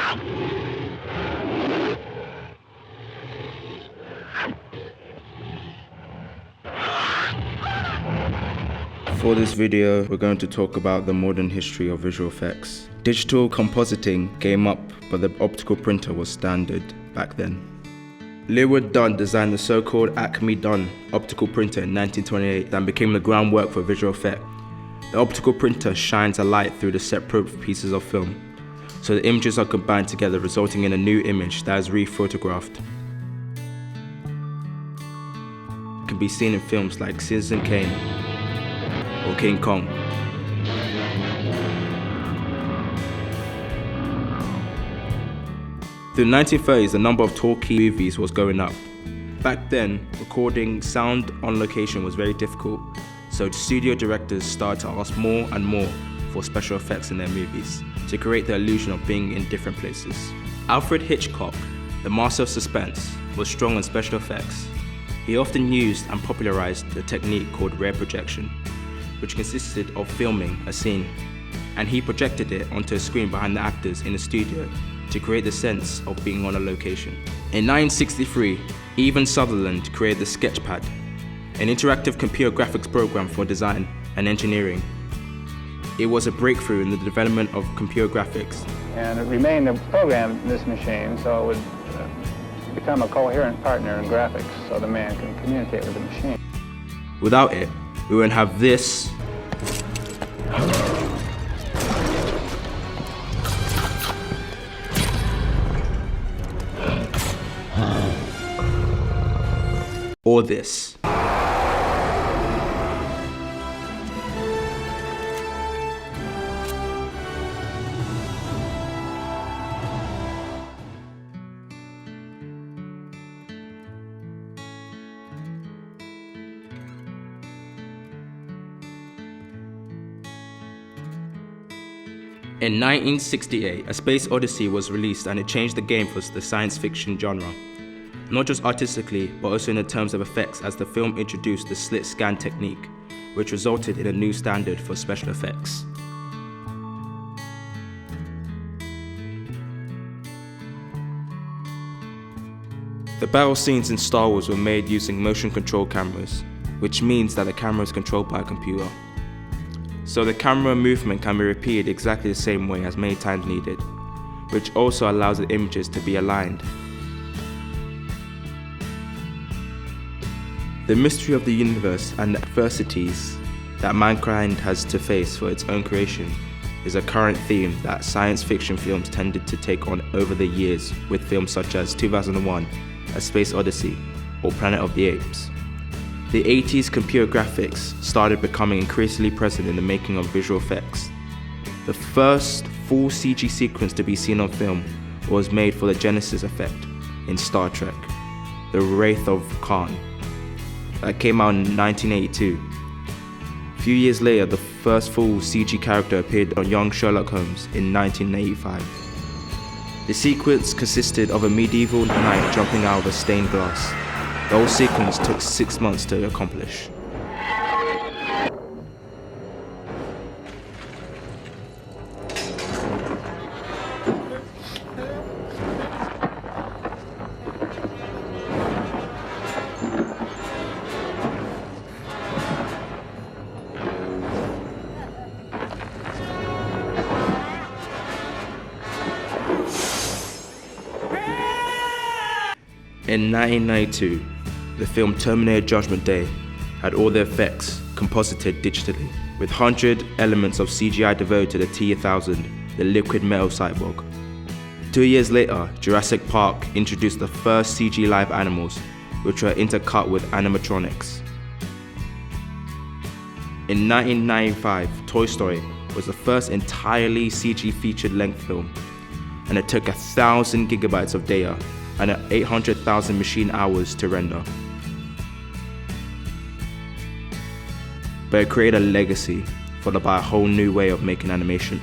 For this video, we're going to talk about the modern history of visual effects. Digital compositing came up, but the optical printer was standard back then. Leroy Dunn designed the so-called Acme Dunn optical printer in 1928 that became the groundwork for visual effect. The optical printer shines a light through the separate pieces of film, so the images are combined together, resulting in a new image that is re-photographed. It can be seen in films like Citizen Kane or King Kong. Through the 1930s, the number of talkie movies was going up. Back then, recording sound on location was very difficult, so studio directors started to ask more and more for special effects in their movies to create the illusion of being in different places. Alfred Hitchcock, the master of suspense, was strong on special effects. He often used and popularized the technique called rear projection, which consisted of filming a scene, and he projected it onto a screen behind the actors in the studio to create the sense of being on a location. In 1963, Evan Sutherland created the Sketchpad, an interactive computer graphics program for design and engineering. It was a breakthrough in the development of computer graphics. And it remained a program in this machine, so it would become a coherent partner in graphics, so the man can communicate with the machine. Without it, we wouldn't have this, or this. In 1968, A Space Odyssey was released, and it changed the game for the science fiction genre. Not just artistically, but also in the terms of effects, as the film introduced the slit scan technique, which resulted in a new standard for special effects. The battle scenes in Star Wars were made using motion control cameras, which means that the camera is controlled by a computer. So the camera movement can be repeated exactly the same way as many times needed, which also allows the images to be aligned. The mystery of the universe and the adversities that mankind has to face for its own creation is a current theme that science fiction films tended to take on over the years, with films such as 2001, A Space Odyssey, or Planet of the Apes. The 80s computer graphics started becoming increasingly present in the making of visual effects. The first full CG sequence to be seen on film was made for the Genesis effect in Star Trek, The Wrath of Khan, that came out in 1982. A few years later, the first full CG character appeared on Young Sherlock Holmes in 1985. The sequence consisted of a medieval knight jumping out of a stained glass. The whole sequence took 6 months to accomplish. In 1992, the film Terminator Judgment Day had all the effects composited digitally, with 100 elements of CGI devoted to the T-1000, the liquid metal cyborg. 2 years later, Jurassic Park introduced the first CG live animals, which were intercut with animatronics. In 1995, Toy Story was the first entirely CG featured length film, and it took 1,000 gigabytes of data and 800,000 machine hours to render. But it created a legacy, followed by a whole new way of making animation.